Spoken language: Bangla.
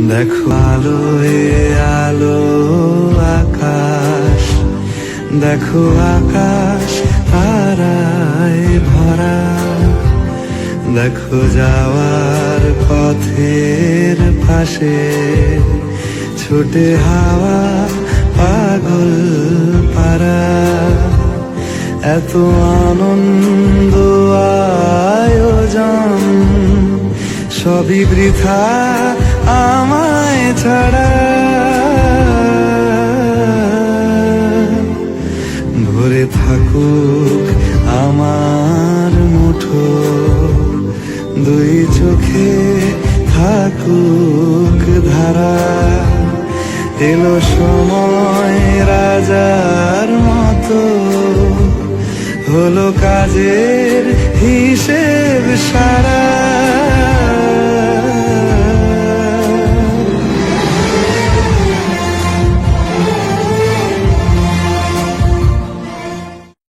দেখো আলোয় আলো আকাশ, দেখো আকাশ তারায় ভরা, দেখো যাওয়ার পথের পাশে ছোটে হাওয়া পাগল পারা। এত আনন্দ আয়োজন সবই বৃথা আমায় ছাড়া। ভরে থাকুক আমার মুঠো, দুই চোখে থাকুক ধারা। এলো সময় রাজার মতো, হলো কাজের হিসেব সারা।